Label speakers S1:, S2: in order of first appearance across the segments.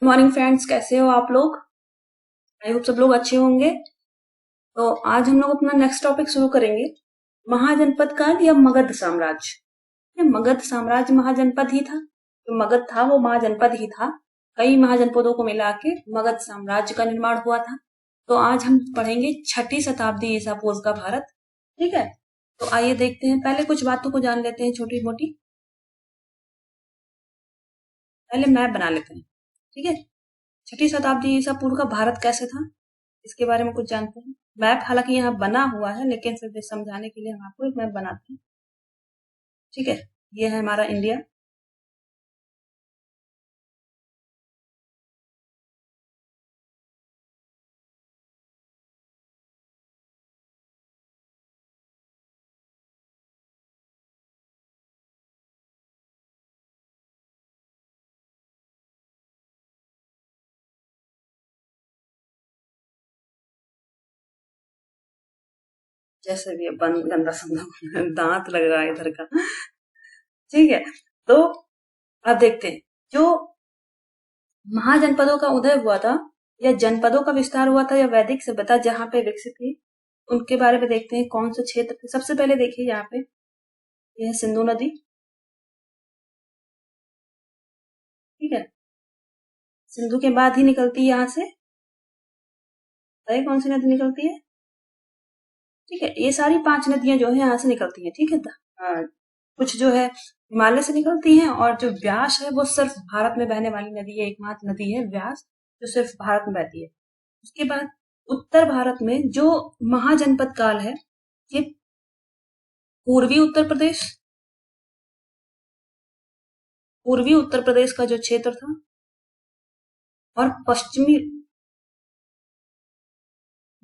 S1: Morning friends, कैसे हो आप लोग। आई होप सब लोग अच्छे होंगे। तो आज हम लोग अपना नेक्स्ट टॉपिक शुरू करेंगे, महाजनपद काल या मगध साम्राज्य। ये मगध साम्राज्य महाजनपद ही था, जो मगध था वो महाजनपद ही था। कई महाजनपदों को मिला के मगध साम्राज्य का निर्माण हुआ था। तो आज हम पढ़ेंगे 6ठी शताब्दी ईसा पूर्व का भारत। ठीक है, तो आइए देखते हैं। पहले कुछ बातों को जान लेते हैं छोटी मोटी। पहले मैप बना लेते हैं। ठीक है, 6ठी शताब्दी ईसा पूर्व का भारत कैसे था, इसके बारे में कुछ जानते हैं। मैप हालांकि यहाँ बना हुआ है, लेकिन सिर्फ समझाने के लिए हम आपको एक मैप बनाते हैं। ठीक है, ये है हमारा इंडिया। जैसे भी बंद गंदा समझो दांत लग रहा है इधर का। ठीक है, तो अब देखते हैं, जो महाजनपदों का उदय हुआ था या जनपदों का विस्तार हुआ था या वैदिक सभ्यता जहाँ पे विकसित हुई, उनके बारे में देखते हैं। कौन से क्षेत्र थे। सबसे पहले देखिए यहाँ पे, यह है सिंधु नदी। ठीक है, सिंधु के बाद ही निकलती है यहाँ से, कौन सी नदी निकलती है। ठीक है, ये सारी 5 नदियां जो है यहाँ से निकलती हैं। ठीक है, कुछ जो है हिमालय से निकलती हैं, और जो व्यास है वो सिर्फ भारत में बहने वाली नदी है, एकमात्र नदी है व्यास जो सिर्फ भारत में बहती है। उसके बाद उत्तर भारत में जो महाजनपद काल है, ये पूर्वी उत्तर प्रदेश का जो क्षेत्र था, और पश्चिमी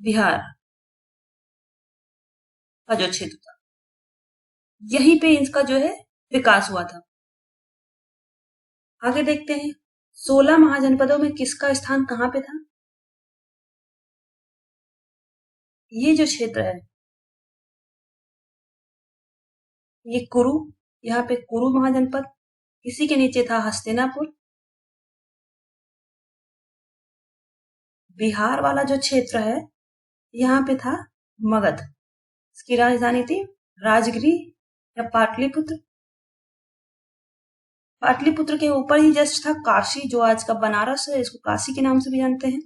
S1: बिहार का जो क्षेत्र था, यहीं पे इसका जो है विकास हुआ था। आगे देखते हैं, 16 महाजनपदों में किसका स्थान कहाँ पे था। ये जो क्षेत्र है, ये कुरु, यहाँ पे कुरु महाजनपद, इसी के नीचे था हस्तिनापुर। बिहार वाला जो क्षेत्र है, यहाँ पे था मगध। इसकी राजधानी थी राजगृह या पाटलिपुत्र। पाटलिपुत्र के ऊपर ही जस्ट था काशी, जो आज का बनारस है, इसको काशी के नाम से भी जानते हैं।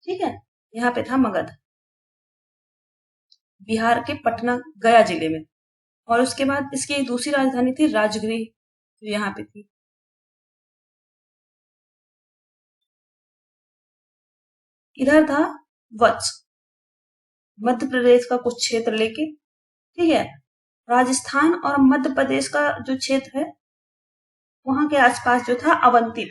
S1: ठीक है, यहाँ पे था मगध, बिहार के पटना गया जिले में। और उसके बाद इसकी दूसरी राजधानी थी राजगृह, जो यहाँ पे थी। इधर था वत्स, मध्य प्रदेश का कुछ क्षेत्र लेके। ठीक है, राजस्थान और मध्य प्रदेश का जो क्षेत्र है, वहां के आसपास जो था अवंती।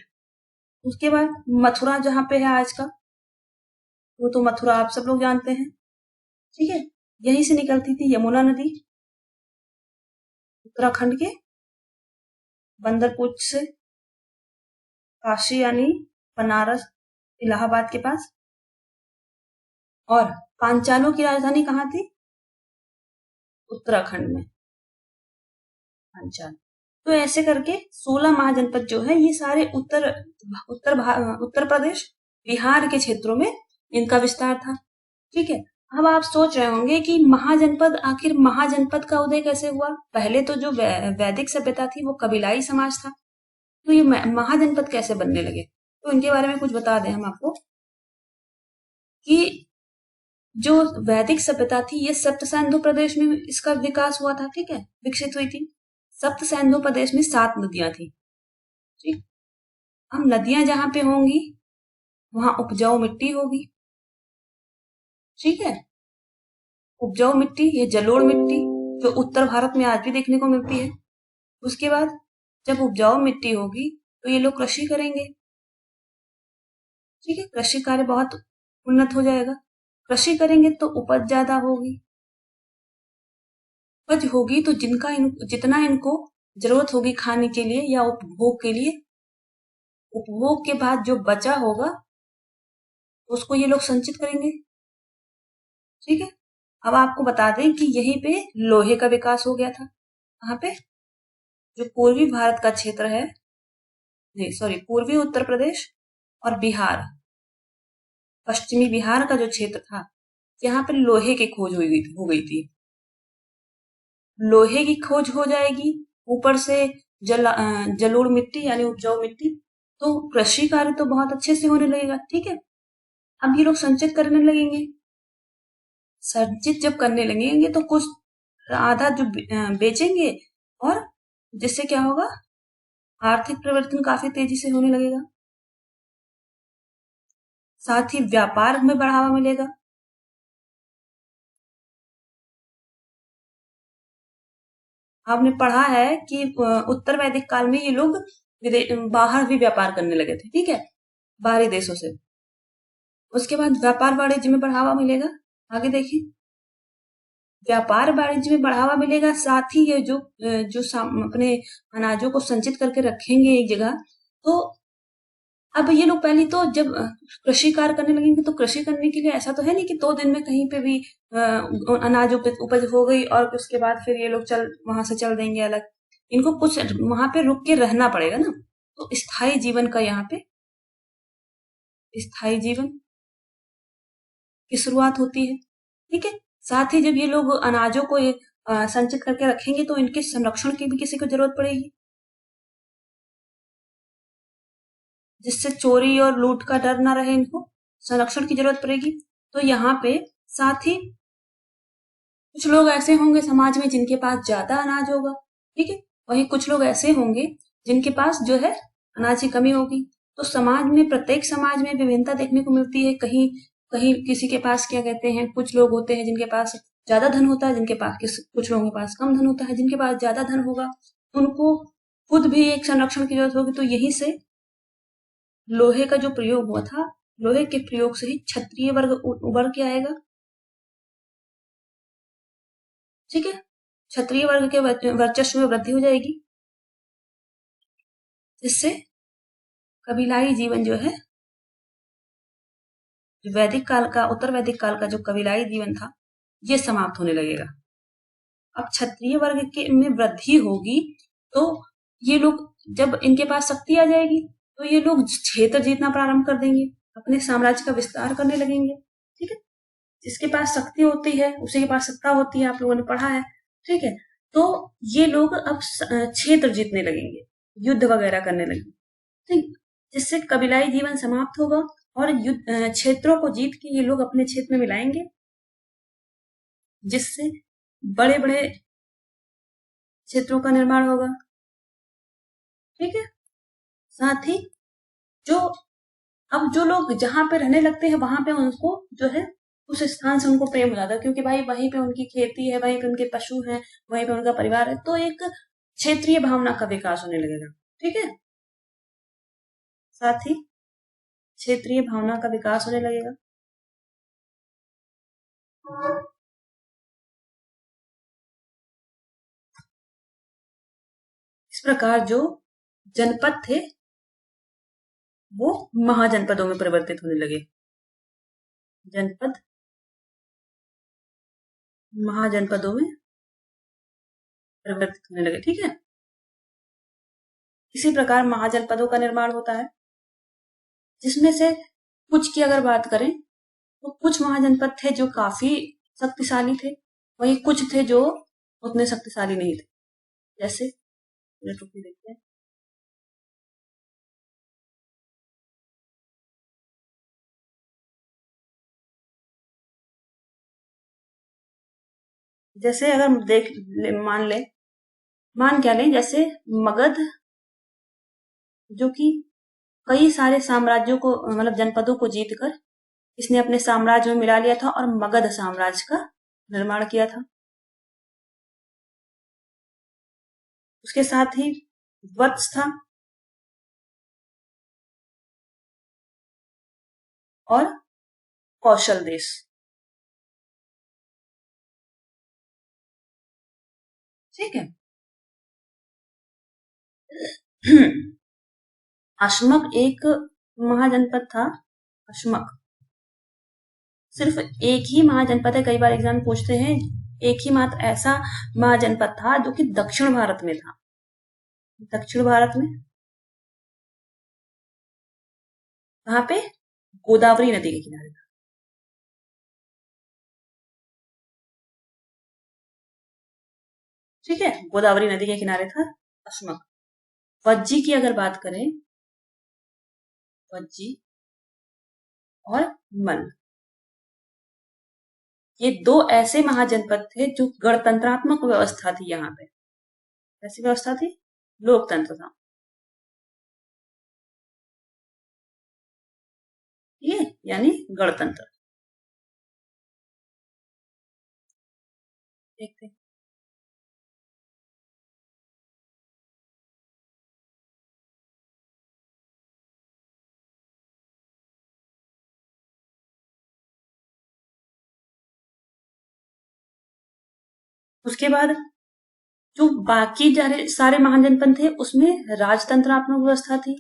S1: उसके बाद मथुरा जहाँ पे है आज का, वो तो मथुरा आप सब लोग जानते हैं। ठीक है, यहीं से निकलती थी यमुना नदी, उत्तराखंड के बंदरपुर से काशी यानी बनारस इलाहाबाद के पास। और पांचालों की राजधानी कहाँ थी, उत्तराखंड में पांचाल। तो ऐसे करके 16 महाजनपद जो है, ये सारे उत्तर प्रदेश बिहार के क्षेत्रों में इनका विस्तार था। ठीक है, अब आप सोच रहे होंगे कि आखिर महाजनपद का उदय कैसे हुआ। पहले तो जो वैदिक सभ्यता थी वो कबीलाई समाज था, तो ये महाजनपद कैसे बनने लगे। तो इनके बारे में कुछ बता दें हम आपको कि जो वैदिक सभ्यता थी, ये सप्त सिंधु प्रदेश में इसका विकास हुआ था। ठीक है, विकसित हुई थी। सप्त सिंधु प्रदेश में 7 नदियां थी। ठीक, अब नदियां जहां पे होंगी वहां उपजाऊ मिट्टी होगी। ठीक है, उपजाऊ मिट्टी, ये जलोढ़ मिट्टी जो उत्तर भारत में आज भी देखने को मिलती है। उसके बाद जब उपजाऊ मिट्टी होगी तो ये लोग कृषि करेंगे। ठीक है, कृषि कार्य बहुत उन्नत हो जाएगा। कृषि करेंगे तो उपज ज्यादा होगी। उपज होगी तो जितना इनको जरूरत होगी खाने के लिए या उपभोग के लिए, उपभोग के बाद जो बचा होगा उसको ये लोग संचित करेंगे। ठीक है, अब आपको बता दें कि यहीं पे लोहे का विकास हो गया था। कहाँ पे, जो पूर्वी भारत का क्षेत्र है, नहीं सॉरी, पूर्वी उत्तर प्रदेश और बिहार, पश्चिमी बिहार का जो क्षेत्र था, यहाँ पे लोहे की खोज हो गई थी। लोहे की खोज हो जाएगी, ऊपर से जलोढ़ मिट्टी यानी उपजाऊ मिट्टी, तो कृषि कार्य तो बहुत अच्छे से होने लगेगा। ठीक है, अब ये लोग संचित करने लगेंगे। संचित जब करने लगेंगे तो कुछ आधा जो बेचेंगे, और जिससे क्या होगा, आर्थिक परिवर्तन काफी तेजी से होने लगेगा। साथ ही व्यापार में बढ़ावा मिलेगा। आपने पढ़ा है कि उत्तर वैदिक काल में ये लोग बाहर भी व्यापार करने लगे थे। ठीक है, बाहरी देशों से। उसके बाद व्यापार वाणिज्य में बढ़ावा मिलेगा। आगे देखिए, व्यापार वाणिज्य में बढ़ावा मिलेगा, साथ ही ये जो अपने अनाजों को संचित करके रखेंगे एक जगह, तो अब ये लोग पहले तो जब कृषि कार्य करने लगेंगे, तो कृषि करने के लिए ऐसा तो है नहीं कि 2 दिन में कहीं पे भी अनाज उपज हो गई और उसके बाद फिर ये लोग वहां से चल देंगे अलग। इनको कुछ वहां पे रुक के रहना पड़ेगा ना, तो स्थायी जीवन का यहाँ पे स्थायी जीवन की शुरुआत होती है। ठीक है, साथ ही जब ये लोग अनाजों को संचित करके रखेंगे, तो इनके संरक्षण की भी किसी को जरूरत पड़ेगी, जिससे चोरी और लूट का डर ना रहे। इनको संरक्षण की जरूरत पड़ेगी। तो यहाँ पे साथ ही कुछ लोग ऐसे होंगे समाज में जिनके पास ज्यादा अनाज होगा। ठीक है, वहीं कुछ लोग ऐसे होंगे जिनके पास जो है अनाज की कमी होगी। तो समाज में, प्रत्येक समाज में विभिन्नता देखने को मिलती है। कहीं कहीं किसी के पास क्या कहते हैं, कुछ लोग होते हैं जिनके पास ज्यादा धन होता है, जिनके पास कुछ लोगों के पास कम धन होता है। जिनके पास ज्यादा धन होगा उनको खुद भी एक संरक्षण की जरूरत होगी। तो यहीं से लोहे का जो प्रयोग हुआ था, लोहे के प्रयोग से ही क्षत्रिय वर्ग उभर के आएगा। ठीक है, क्षत्रिय वर्ग के वर्चस्व में वृद्धि हो जाएगी, जिससे कबीलाई जीवन जो है, वैदिक काल का, उत्तर वैदिक काल का जो कबीलाई जीवन था, ये समाप्त होने लगेगा। अब क्षत्रिय वर्ग के में वृद्धि होगी, तो ये लोग, जब इनके पास शक्ति आ जाएगी, तो ये लोग क्षेत्र जीतना प्रारंभ कर देंगे, अपने साम्राज्य का विस्तार करने लगेंगे। ठीक है, जिसके पास शक्ति होती है उसी के पास सत्ता होती है, आप लोगों ने पढ़ा है। ठीक है, तो ये लोग अब क्षेत्र जीतने लगेंगे, युद्ध वगैरह करने लगेंगे। ठीक, जिससे कबीलाई जीवन समाप्त होगा, और क्षेत्रों को जीत के ये लोग अपने क्षेत्र में मिलाएंगे, जिससे बड़े बड़े क्षेत्रों का निर्माण होगा। ठीक है, साथ ही जो अब जो लोग जहां पे रहने लगते हैं, वहां पे उनको जो है उस स्थान से उनको प्रेम हो जाता है, क्योंकि भाई वहीं पे उनकी खेती है, वहीं पे उनके पशु हैं, वहीं पे उनका परिवार है। तो एक क्षेत्रीय भावना का विकास होने लगेगा। ठीक है, साथ ही क्षेत्रीय भावना का विकास होने लगेगा। इस प्रकार जो जनपद थे वो महाजनपदों में परिवर्तित होने लगे। जनपद महाजनपदों में परिवर्तित होने लगे। ठीक है, इसी प्रकार महाजनपदों का निर्माण होता है, जिसमें से कुछ की अगर बात करें तो कुछ महाजनपद थे जो काफी शक्तिशाली थे, वहीं कुछ थे जो उतने शक्तिशाली नहीं थे। जैसे देखते हैं, जैसे अगर मान क्या लें, जैसे मगध, जो कि कई सारे साम्राज्यों को, मतलब जनपदों को जीतकर इसने अपने साम्राज्य में मिला लिया था और मगध साम्राज्य का निर्माण किया था। उसके साथ ही वत्स था, और कौशल देश। ठीक है, अश्मक एक महाजनपद था। अश्मक सिर्फ एक ही महाजनपद है, कई बार एग्जाम पूछते हैं। एक ही मात्र ऐसा महाजनपद था जो कि दक्षिण भारत में था। दक्षिण भारत में कहाँ पे? गोदावरी नदी के किनारे था। ठीक है, गोदावरी नदी के किनारे था अस्मक। वज्जी की अगर बात करें, वज्जी और मल्ल, ये दो ऐसे महाजनपद थे जो गणतंत्रात्मक व्यवस्था थी यहाँ पे। कैसी व्यवस्था थी? लोकतंत्र था। ये यानी गणतंत्र। देखते हैं। उसके बाद जो बाकी सारे महाजनपद थे उसमें राजतंत्रात्मक व्यवस्था थी।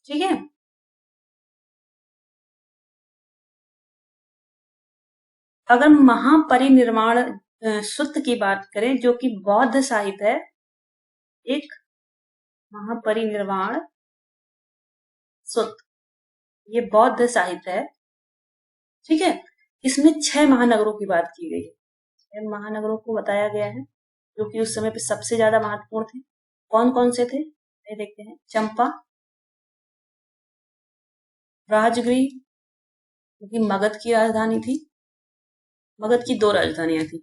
S1: ठीक है, अगर महापरिनिर्वाण सूत्र की बात करें जो कि बौद्ध साहित्य है, एक महापरिनिर्वाण सूत्र, ये बौद्ध साहित्य है। ठीक है, इसमें 6 महानगरों की बात की गई है। 6 महानगरों को बताया गया है जो कि उस समय पे सबसे ज्यादा महत्वपूर्ण थे। कौन कौन से थे ये देखते हैं। चंपा, राजगृह जो कि मगध की राजधानी थी। मगध की 2 राजधानियां थी।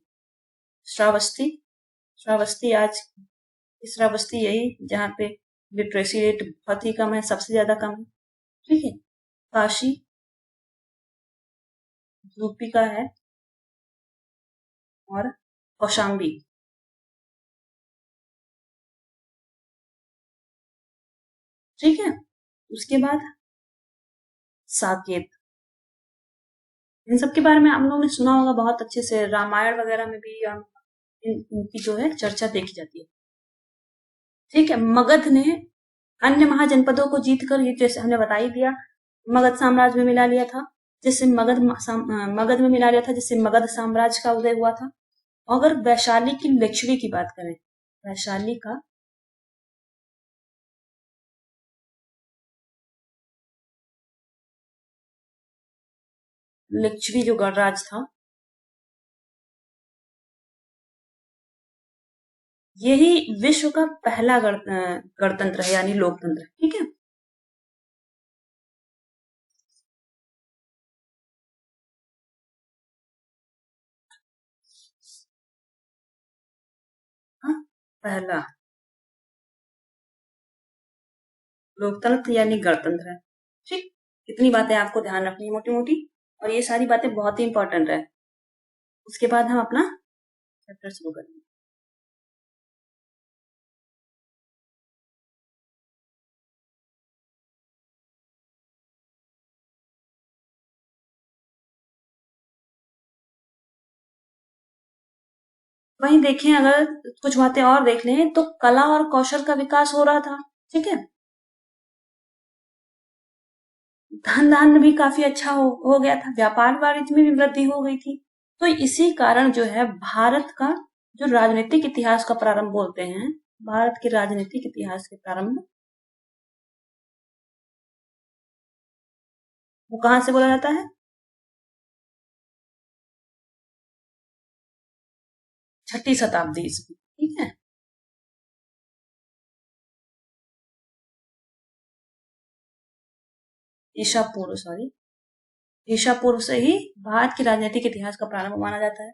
S1: श्रावस्ती, श्रावस्ती आज श्रावस्ती यही जहाँ पे लिटरेसी रेट बहुत ही कम है, सबसे ज्यादा कम है। ठीक है, काशी यूपी का है, और कौशाम्बी। ठीक है, उसके बाद साकेत। इन सब के बारे में हम लोगों ने सुना होगा बहुत अच्छे से, रामायण वगैरह में भी इनकी जो है चर्चा देखी जाती है। ठीक है, मगध ने अन्य महाजनपदों को जीतकर, ये जैसे हमने बता ही दिया, मगध साम्राज्य में मिला लिया था, जिससे मगध में मिला लिया था, जिससे मगध साम्राज्य का उदय हुआ था। अगर वैशाली की लिच्छवी की बात करें, वैशाली का लिच्छवी जो गणराज था, यही विश्व का पहला गणतंत्र है, यानी लोकतंत्र। ठीक है, हाँ, पहला लोकतंत्र यानी गणतंत्र है। ठीक, इतनी बातें आपको ध्यान रखनी है मोटी मोटी, और ये सारी बातें बहुत ही इंपॉर्टेंट है। उसके बाद हम अपना चैप्टर शुरू करेंगे। वहीं देखें, अगर कुछ बातें और देख लें तो कला और कौशल का विकास हो रहा था। ठीक है, धन दान भी काफी अच्छा हो गया था, व्यापार वाणिज्य में भी वृद्धि हो गई थी। तो इसी कारण जो है भारत का जो राजनीतिक इतिहास का प्रारंभ बोलते हैं, भारत के राजनीतिक इतिहास के प्रारंभ, वो कहां से बोला जाता है? 6ठी शताब्दी ईस्वी। ठीक है, ईसा पूर्व, सॉरी, ईसा पूर्व से ही भारत के राजनीतिक इतिहास का प्रारंभ माना जाता है।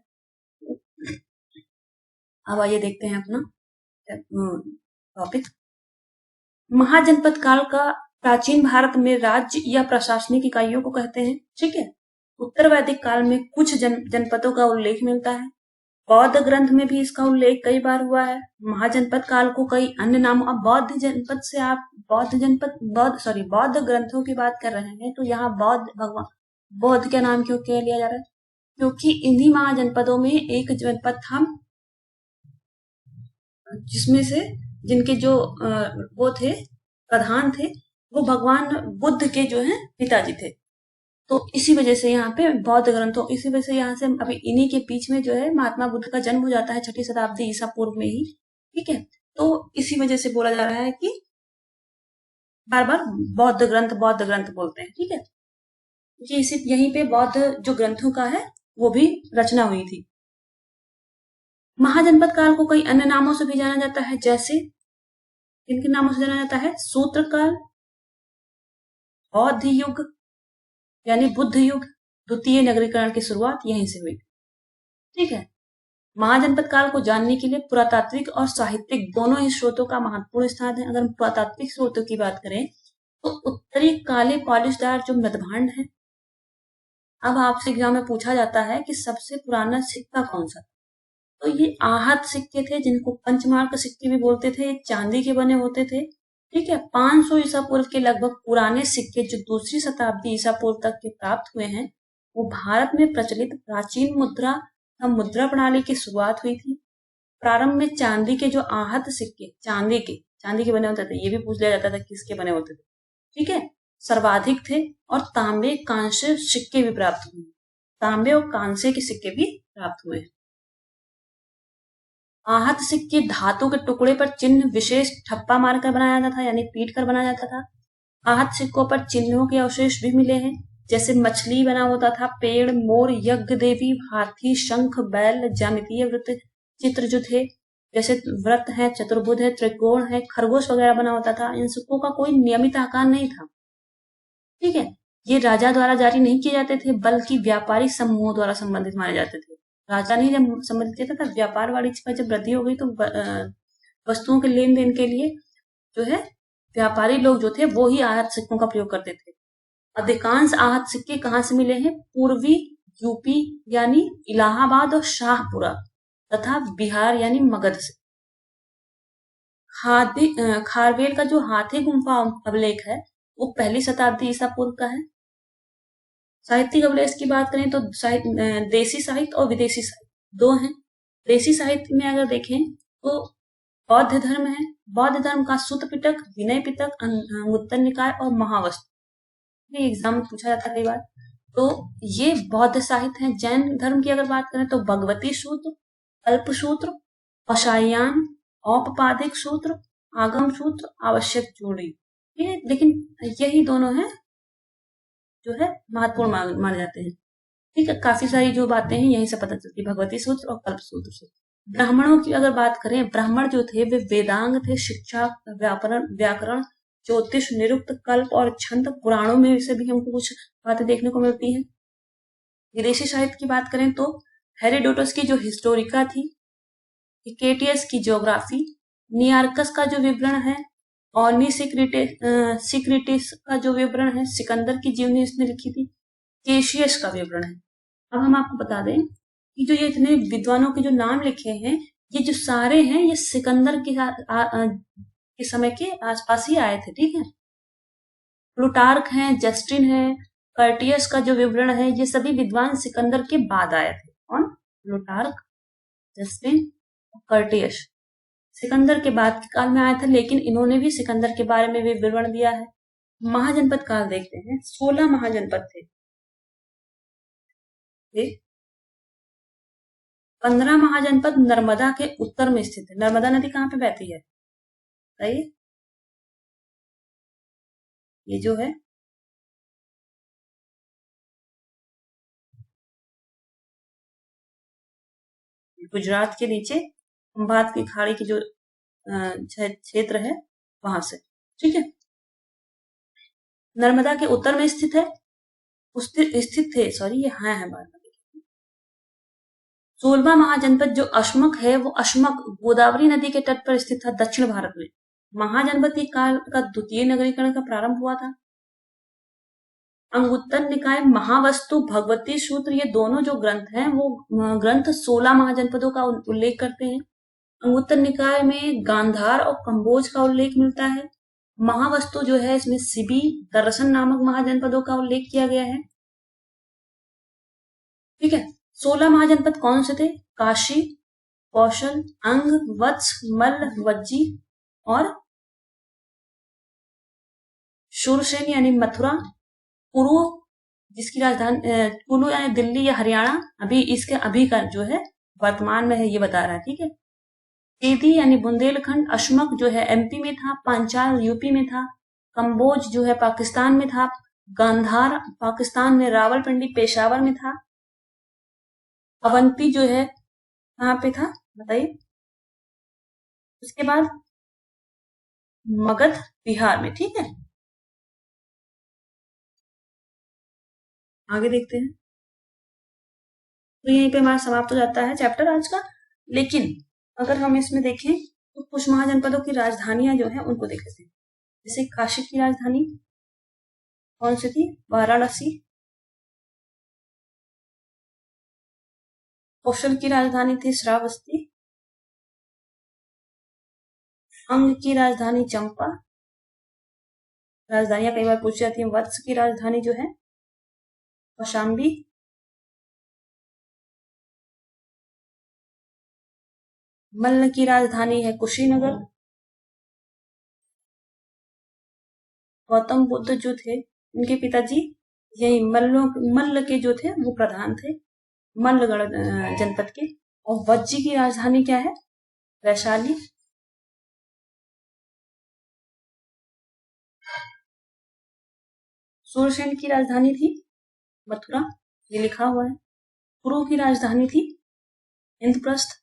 S1: अब आइए देखते हैं अपना टॉपिक। महाजनपद काल का प्राचीन भारत में राज्य या प्रशासनिक इकाइयों को कहते हैं। ठीक है, उत्तर वैदिक काल में कुछ जनपदों का उल्लेख मिलता है। बौद्ध ग्रंथ में भी इसका उल्लेख कई बार हुआ है। महाजनपद काल को कई अन्य नामों, अब बौद्ध जनपद से आप बौद्ध ग्रंथों की बात कर रहे हैं, तो यहाँ बौद्ध का नाम क्यों लिया जा रहा है? क्योंकि इन्हीं महाजनपदों में एक जनपद था जिसमें से जिनके जो वो थे, प्रधान थे, वो भगवान बुद्ध के जो है पिताजी थे। तो इसी वजह से यहाँ पे बौद्ध ग्रंथों, इसी वजह से यहाँ से अभी इन्हीं के बीच में जो है महात्मा बुद्ध का जन्म हो जाता है 6ठी शताब्दी ईसा पूर्व में ही। ठीक है, तो इसी वजह से बोला जा रहा है कि बार बार बौद्ध ग्रंथ बोलते हैं, ठीक है, क्योंकि इसी यहीं पे बौद्ध जो ग्रंथों का है वो भी रचना हुई थी। महाजनपद काल को कई अन्य नामों से भी जाना जाता है, जैसे किन नामों से जाना जाता है? सूत्र काल, बौद्ध युग यानी बुद्ध युग, द्वितीय नगरीकरण की शुरुआत यहीं से हुई, ठीक है। महाजनपद काल को जानने के लिए पुरातात्विक और साहित्यिक दोनों ही स्रोतों का महत्वपूर्ण स्थान है। अगर हम पुरातात्विक स्रोतों की बात करें तो उत्तरी काले पॉलिशदार जो मृदभांड है, अब आपसे एग्जाम में पूछा जाता है कि सबसे पुराना सिक्का कौन सा, तो ये आहत सिक्के थे जिनको पंचमार्क सिक्के भी बोलते थे, चांदी के बने होते थे, ठीक है। 500 ईसा पूर्व के लगभग पुराने सिक्के जो दूसरी शताब्दी ईसा पूर्व तक के प्राप्त हुए हैं, वो भारत में प्रचलित प्राचीन मुद्रा प्रणाली की शुरुआत हुई थी। प्रारंभ में चांदी के जो आहत सिक्के चांदी के बने होते थे, ये भी पूछ लिया जाता था किसके बने होते थे, ठीक है, सर्वाधिक थे, और तांबे कांस्य सिक्के भी प्राप्त हुए, तांबे और कांसे के सिक्के भी प्राप्त हुए। आहत सिक्के धातु के टुकड़े पर चिन्ह विशेष ठप्पा मारकर बनाया जाता था, यानी पीट कर बनाया जाता था। आहत सिक्कों पर चिन्हों के अवशेष भी मिले हैं, जैसे मछली बना होता था, पेड़, मोर, यज्ञ देवी, हाथी, शंख, बैल, ज्यामितीय वृत्त चित्र जो थे, जैसे व्रत है, चतुर्भुज है, त्रिकोण है, खरगोश वगैरह बना होता था। इन सिक्कों का कोई नियमित आकार नहीं था, ठीक है। ये राजा द्वारा जारी नहीं किए जाते थे, बल्कि व्यापारिक समूहों द्वारा संबंधित माने जाते थे। राजा नहीं जब संबंधित किया था, व्यापार वाणिज्य का जब वृद्धि हो गई तो वस्तुओं के लेन देन के लिए जो है व्यापारी लोग जो थे वो ही आहत सिक्कों का प्रयोग करते थे। अधिकांश आहत सिक्के कहाँ से मिले हैं? पूर्वी यूपी यानी इलाहाबाद और शाहपुरा तथा बिहार यानी मगध से। खारवेल का जो हाथी गुम्फा अभिलेख है वो 1ली शताब्दी ईसा पूर्व का है। साहित्यिक अभिलेख की बात करें तो देसी साहित्य और विदेशी साहित्य दो हैं। देसी साहित्य में अगर देखें तो बौद्ध धर्म है, बौद्ध धर्म का सुत्त पिटक, विनय पिटक, अंगुत्तर निकाय और महावस्त, एग्जाम में पूछा जाता है कई बार, तो ये बौद्ध साहित्य है। जैन धर्म की अगर बात करें तो भगवती सूत्र, अल्प सूत्र, पशायान, औपपादिक सूत्र, आगम सूत्र, आवश्यक जोड़ी, लेकिन यही दोनों हैं जो है महत्वपूर्ण माने जाते हैं, ठीक है। काफी सारी जो बातें हैं यहीं से पता चलती है, भगवती सूत्र और कल्प सूत्र से। ब्राह्मणों की अगर बात करें, ब्राह्मण जो थे वे वेदांग थे, शिक्षा, व्याकरण, ज्योतिष, निरुक्त, कल्प और छंद, पुराणों में से भी हमको कुछ बातें देखने को मिलती हैं। विदेशी साहित्य की बात करें तो हेरोडोटस की जो हिस्टोरिका थी, हिकेटियस की ज्योग्राफी, नियार्कस का जो विवरण है, और सिक्रेटिस का जो विवरण है, सिकंदर की जीवनी इसने लिखी थी, केशियस का विवरण है। अब हम आपको बता दें कि जो ये इतने विद्वानों के जो नाम लिखे हैं, ये जो सारे हैं ये सिकंदर के समय के आसपास ही आए थे, ठीक है। प्लूटार्क है, जस्टिन है, कर्टियस का जो विवरण है, ये सभी विद्वान सिकंदर के बाद आए थे। कौन? प्लूटार्क, जस्टिन और कर्टियस सिकंदर के बाद के काल में आए थे, लेकिन इन्होंने भी सिकंदर के बारे में भी विवरण दिया है। महाजनपद काल देखते हैं, 16 महाजनपद थे। 15 महाजनपद नर्मदा के उत्तर में स्थित है। नर्मदा नदी कहाँ पे बहती है? सही, ये जो है गुजरात के नीचे खंभात की खाड़ी की जो क्षेत्र है वहां से, ठीक है। नर्मदा के उत्तर में स्थित है, स्थित थे, सॉरी ये हाँ है बात। 16वां महाजनपद जो अश्मक है वो अश्मक गोदावरी नदी के तट पर स्थित था, दक्षिण भारत में। महाजनपद के काल का द्वितीय नगरीकरण का प्रारंभ हुआ था। अंगुत्तर निकाय, महावस्तु, भगवती सूत्र, ये दोनों जो ग्रंथ हैं वो ग्रंथ 16 महाजनपदों का उल्लेख करते हैं। अंगुत्तर निकाय में गांधार और कंबोज का उल्लेख मिलता है। महावस्तु जो है इसमें सिबी, दर्शन नामक महाजनपदों का उल्लेख किया गया है, ठीक है। 16 महाजनपद कौन से थे? काशी, कौशल, अंग, वत्स, मल्ल, वज्जी और शूरसेन यानी मथुरा, कुरु जिसकी राजधानी कुलू यानी दिल्ली या हरियाणा, अभी इसके अभी का जो है वर्तमान में है ये बता रहा है, ठीक है। चेदी यानी बुंदेलखंड, अशमक जो है एमपी में था, पांचाल यूपी में था, कंबोज जो है पाकिस्तान में था, गांधार पाकिस्तान में रावलपिंडी पेशावर में था, अवंती जो है कहाँ पे था बताइए। उसके बाद मगध बिहार में। ठीक है, आगे देखते हैं। तो यहीं पे हमारा समाप्त हो जाता है चैप्टर आज का। लेकिन अगर हम इसमें देखें तो कुछ महाजनपदों की राजधानियां जो है उनको देख लेते हैं। जैसे काशी की राजधानी कौन सी थी? वाराणसी। कौशल की राजधानी थी श्रावस्ती। अंग की राजधानी चंपा। राजधानियां कई बार पूछी जाती हैं। वत्स की राजधानी जो है कौशाम्बी। मल्ल की राजधानी है कुशीनगर। गौतम बुद्ध जो थे उनके पिताजी यही मल्ल के जो थे वो प्रधान थे, मल्लगढ़ जनपद के। और वज्जी की राजधानी क्या है? वैशाली। सूरसेन की राजधानी थी मथुरा, ये लिखा हुआ है। पुरु की राजधानी थी इंद्रप्रस्थ।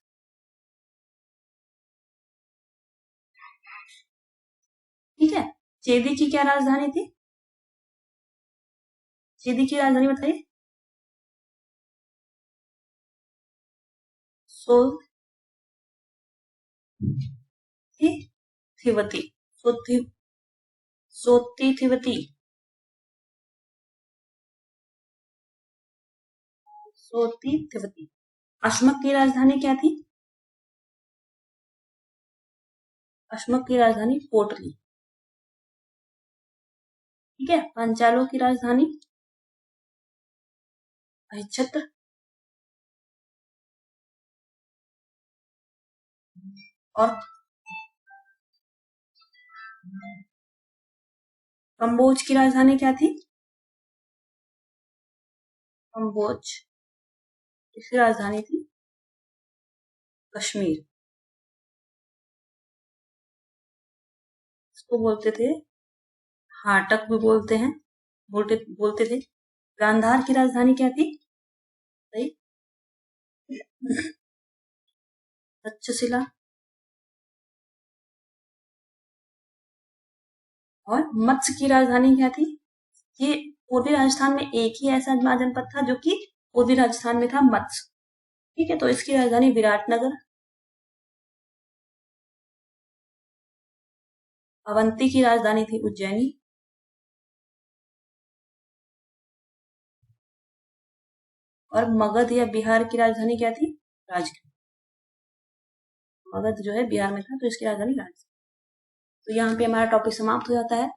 S1: ठीक है, चेदी की क्या राजधानी थी? चेदी की राजधानी बताइए। थिवती। सोती थिवती। सोती थिवती। अशमक की राजधानी क्या थी? अशमक की राजधानी कोटली। ठीक है, पांचालों की राजधानी अहिच्छत्र। और कंबोज की राजधानी क्या थी? कंबोज इसकी राजधानी थी कश्मीर। इसको बोलते थे हाटक भी बोलते हैं, बोलते थे। गांधार की राजधानी क्या थी? सही, तक्षशिला। और मत्स्य की राजधानी क्या थी? ये पूर्वी राजस्थान में एक ही ऐसा जनपद था जो कि पूर्वी राजस्थान में था, मत्स्य। ठीक है, तो इसकी राजधानी विराटनगर। अवंती की राजधानी थी उज्जैनी। और मगध या बिहार की राजधानी क्या थी? राजगीर। मगध जो है बिहार में था, तो इसकी राजधानी राजगीर। तो यहाँ पे हमारा टॉपिक समाप्त हो जाता है।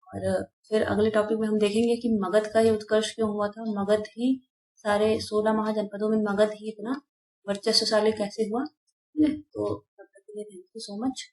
S1: और फिर अगले टॉपिक में हम देखेंगे कि मगध का ये उत्कर्ष क्यों हुआ था। मगध ही सारे 16 महाजनपदों में मगध ही इतना वर्चस्वशाली कैसे हुआ। तो तब तक के लिए थैंक यू सो मच।